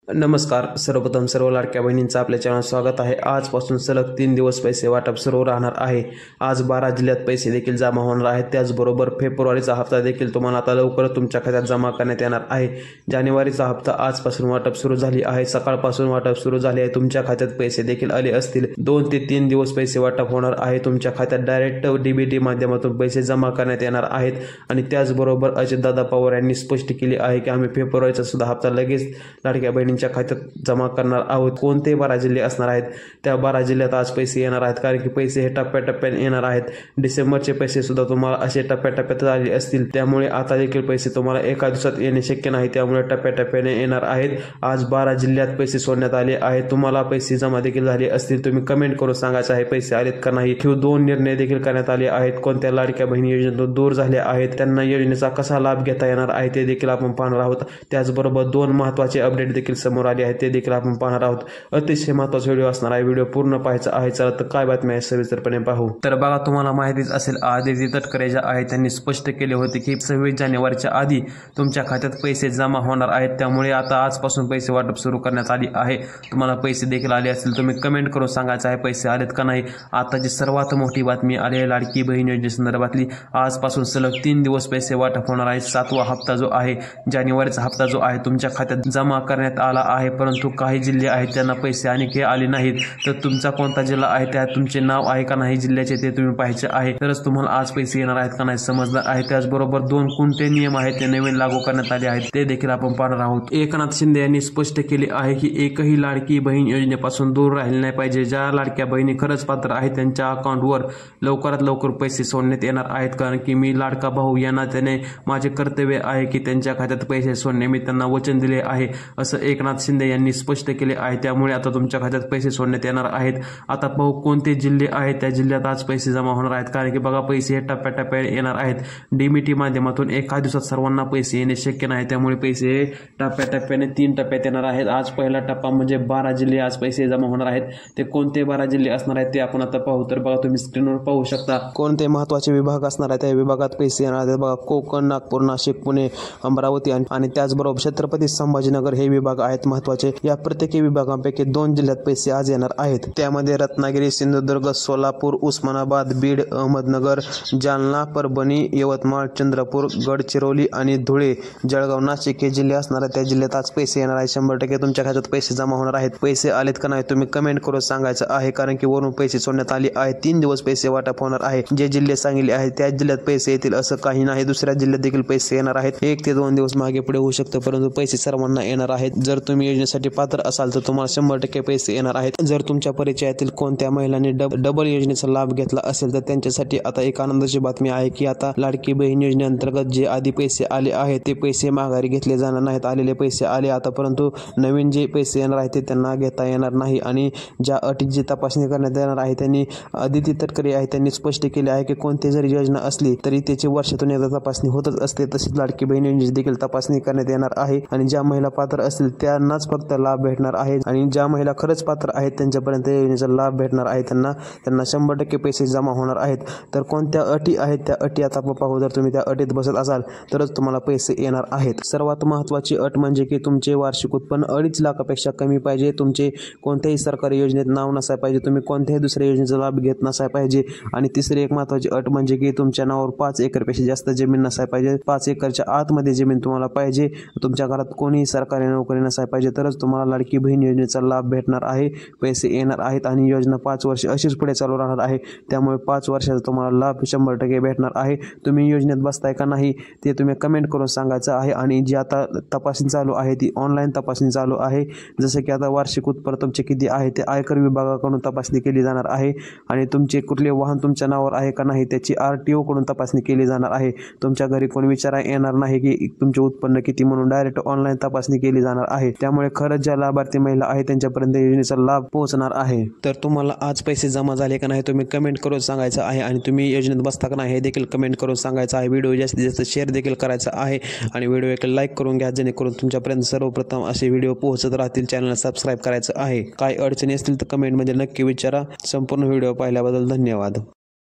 नमस्कार. सर्वप्रथम सर्व लाडक्या बहिणींचं आपल्या चॅनल स्वागत आहे. आजपासून सलग 3 दिवस पैसे वाटप सुरू राहणार आहे. आज 12 जिल्ह्यात पैसे देखील जमा होणार आहेत. त्याचबरोबर फेब्रुवारीचा हप्ता देखील तुम्हाला आता लवकरच तुमच्या खात्यात जमा करण्यात येणार आहे. जानेवारीचा हप्ता आजपासून वाटप सुरू झाली आहे. सकाळपासून वाटप सुरू झाले आहे. तुमच्या खात्यात पैसे देखील आले असतील. 2 ते 3 दिवस पैसे वाटप होणार आहे. तुमच्या खात्यात डायरेक्ट डीबीटी माध्यमातून पैसे जमा करण्यात येणार आहेत. आणि त्याचबरोबर अजितदादा पवार यांनी स्पष्ट केले आहे की आम्ही फेब्रुवारीचा सुद्धा हप्ता लगेच लाडक्या बहिणींच्या खात्यात जमा करणार आहोत. कोणते 12 जिल्हे असणार आहेत त्या 12 जिल्ह्यात आज पैसे येणार आहेत. कारण की पैसे हे टप्प्याटप्प्याने येणार आहेत. डिसेंबरचे पैसे सुद्धा तुम्हाला असे टप्प्याटप्प्यात आले असतील. त्यामुळे आता देखील पैसे तुम्हाला एका दिवसात येणे शक्य नाही. त्यामुळे टप्प्याटप्प्याने येणार आहेत. आज 12 जिल्ह्यात पैसे सोडण्यात आले आहेत. तुम्हाला पैसे जमा देखील झाले असतील. तुम्ही कमेंट करून सांगायचं आहे पैसे आलेत का नाही. 2 निर्णय देखील करण्यात आले आहेत. कोणत्या लाडक्या बहिणी योजनेतून दूर झाल्या आहेत त्यांना योजनेचा कसा लाभ घेता येणार आहे ते देखील आपण पाहणार आहोत. त्याचबरोबर 2 महत्त्वाचे अपडेट देखील समोर आले आहेत ते देखील आपण पाहणार आहोत. अतिशय महत्त्वाचा व्हिडिओ असणार आहे. व्हिडिओ पूर्ण पाहायचा आहे. चला तर काय बातमी आहे सविस्तरपणे पाहू. तर बघा, तुम्हाला माहितीच असेल आदिती तटकरे ज्या आहेत त्यांनी स्पष्ट केले होते की 26 जानेवारीच्या आधी तुमच्या खात्यात पैसे जमा होणार आहेत. त्यामुळे आता आजपासून पैसे वाटप सुरू करण्यात आले आहे. तुम्हाला पैसे देखील आले असतील. तुम्ही कमेंट करून सांगायचं आहे पैसे आलेत का नाही. आताची सर्वात मोठी बातमी आली आहे लाडकी बहीण योजनेसंदर्भातली. आजपासून सलग 3 दिवस पैसे वाटप होणार आहे. 7वा हप्ता जो आहे, जानेवारीचा हप्ता जो आहे तुमच्या खात्यात जमा करण्यात आला आहे. परंतु काही जिल्हे आहेत त्यांना पैसे आणखी आले नाहीत. तर तुमचा कोणता जिल्हा आहे त्यात तुमचे नाव आहे का नाही जिल्ह्याचे ते तुम्ही पाहायचे आहे. तरच तुम्हाला आज पैसे येणार आहेत का नाही समजणार आहे. त्याचबरोबर 2 कोणते नियम आहेत ते नवीन लागू करण्यात आले आहेत ते देखील आपण पाहणार आहोत. एकनाथ शिंदे यांनी स्पष्ट केले आहे की एकही लाडकी बहीण योजनेपासून दूर राहिले नाही पाहिजे. ज्या लाडक्या बहिणी खरंच पात्र आहेत त्यांच्या अकाउंटवर लवकरात लवकर पैसे सोडण्यात येणार आहेत. कारण की मी लाडका भाऊ यांना त्याने माझे कर्तव्य आहे की त्यांच्या खात्यात पैसे सोडणे मी त्यांना वचन दिले आहे असं एकनाथ शिंदे यांनी स्पष्ट केले आहे. त्यामुळे आता तुमच्या खात्यात पैसे सोडण्यात येणार आहेत. आता पाहू कोणते जिल्हे आहेत त्या जिल्ह्यात आज पैसे जमा होणार आहेत. कारण की बघा, पैसे हे टप्प्याटप्प्याने येणार आहेत. डीबीटी माध्यमातून एका दिवसात सर्वांना पैसे येणे शक्य नाही. त्यामुळे पैसे हे टप्प्याटप्प्याने 3 टप्प्यात येणार आहेत. आज पहिला टप्पा म्हणजे 12 जिल्हे आज पैसे जमा होणार आहेत. ते कोणते 12 जिल्हे असणार आहेत ते आपण आता पाहू. तर बघा, तुम्ही स्क्रीनवर पाहू शकता कोणते महत्त्वाचे विभाग असणार आहेत. त्या विभागात पैसे येणार आहेत. बघा, कोकण, नागपूर, नाशिक, पुणे, अमरावती आणि त्याचबरोबर छत्रपती संभाजीनगर हे विभाग आहेत महत्त्वाचे. या प्रत्येकी विभागांपैकी 2 जिल्ह्यात पैसे आज येणार आहेत. त्यामध्ये रत्नागिरी, सिंधुदुर्ग, सोलापूर, उस्मानाबाद, बीड, अहमदनगर, जालना, परभणी, यवतमाळ, चंद्रपूर, गडचिरोली आणि धुळे, जळगाव, नाशिक हे जिल्हे असणार आहेत. त्या जिल्ह्यात आज पैसे येणार आहेत. 100% तुमच्या खात्यात पैसे जमा होणार आहेत. पैसे आलेत का नाही तुम्ही कमेंट करून सांगायचं आहे. कारण की वरून पैसे सोडण्यात आले आहेत. 3 दिवस पैसे वाटप होणार आहे. जे जिल्हे सांगितले आहेत त्याच जिल्ह्यात पैसे येतील असं काही नाही. दुसऱ्या जिल्ह्यात देखील पैसे येणार आहेत. 1 ते 2 दिवस मागे पुढे होऊ शकतं, परंतु पैसे सर्वांना येणार आहेत. जर तुम्ही योजनेसाठी पात्र असाल तर तुम्हाला 100% पैसे येणार आहेत. जर तुमच्या परिचयातील कोणत्या महिलांनी डबल योजनेचा लाभ घेतला असेल तर त्यांच्यासाठी आता एक आनंदाची बातमी आहे की आता लाडकी बहीण योजनेअंतर्गत जे आधी पैसे आले आहेत ते पैसे माघारी घेतले जाणार नाहीत. आलेले पैसे आले आता, परंतु नवीन जे पैसे येणार आहेत ते त्यांना घेता येणार नाही. आणि ज्या अटीची तपासणी करण्यात येणार आहे त्यांनी आदिती तटकरे आहे त्यांनी स्पष्ट केले आहे की कोणती जरी योजना असली तरी त्याची वर्षातून एकदा तपासणी होतच असते. तशीच लाडकी बहीण योजनेची देखील तपासणी करण्यात येणार आहे. आणि ज्या महिला पात्र असतील त्यांनाच फक्त लाभ भेटणार आहे. आणि ज्या महिला खरंच पात्र आहेत त्यांच्यापर्यंत योजनेचा लाभ भेटणार आहे. त्यांना 100% पैसे जमा होणार आहेत. तर कोणत्या अटी आहेत त्या अटी आता पाहू. जर तुम्ही त्या अटीत बसत असाल तरच तुम्हाला पैसे येणार आहेत. सर्वात महत्त्वाची अट म्हणजे की तुमचे वार्षिक उत्पन्न 2.5 लाखापेक्षा कमी पाहिजे. तुमचे कोणत्याही सरकारी योजनेत नाव नसाय पाहिजे. तुम्ही कोणत्याही दुसऱ्या योजनेचा लाभ घेत नसाय पाहिजे. आणि तिसरी एक महत्त्वाची अट म्हणजे की तुमच्या नावावर 5 एकरपेक्षा जास्त जमीन नसाय पाहिजे. 5 एकरच्या आतमध्ये जमीन तुम्हाला पाहिजे. तुमच्या घरात कोणीही सरकारी नोकरी नसाय पाहिजे. तरच तुम्हाला लाडकी बहीण योजनेचा लाभ भेटणार आहे. पैसे येणार आहेत. आणि योजना 5 वर्ष अशीच पुढे चालू राहणार आहे. त्यामुळे 5 वर्षाचा तुम्हाला लाभ 100% भेटणार आहे. तुम्ही योजनेत बसताय का नाही ते तुम्ही कमेंट करून सांगायचं आहे. आणि जी आता तपासणी चालू आहे ती ऑनलाईन तपासणी चालू आहे. जसं की आता वार्षिक उत्पन्न तुमचे किती आहे ते आयकर विभागाकडून तपासणी केली जाणार आहे. आणि तुमचे कुठले वाहन तुमच्या नावावर आहे का नाही त्याची RTO कडून तपासणी केली जाणार आहे. तुमच्या घरी कोणी विचारा येणार नाही की तुमचे उत्पन्न किती म्हणून. डायरेक्ट ऑनलाईन तपासणी केली जाणार आहे. त्यामुळे खरंच ज्या लाभार्थी महिला आहेत त्यांच्यापर्यंत योजनेचा लाभ पोहोचणार आहे. तर तुम्हाला आज पैसे जमा झाले का नाही तुम्ही कमेंट करून सांगायचं आहे. आणि तुम्ही योजनेत बसता का नाही हे देखील कमेंट करून सांगायचं आहे. व्हिडिओ जास्तीत जास्त शेअर देखील करायचा आहे. आणि व्हिडिओ एक लाईक करून घ्या जेणेकरून तुमच्यापर्यंत सर्वप्रथम असे व्हिडिओ पोहोचत राहतील. चॅनलला सबस्क्राईब करायचं आहे. काय अडचणी असतील तर कमेंटमध्ये नक्की विचारा. संपूर्ण व्हिडिओ पाहिल्याबद्दल धन्यवाद.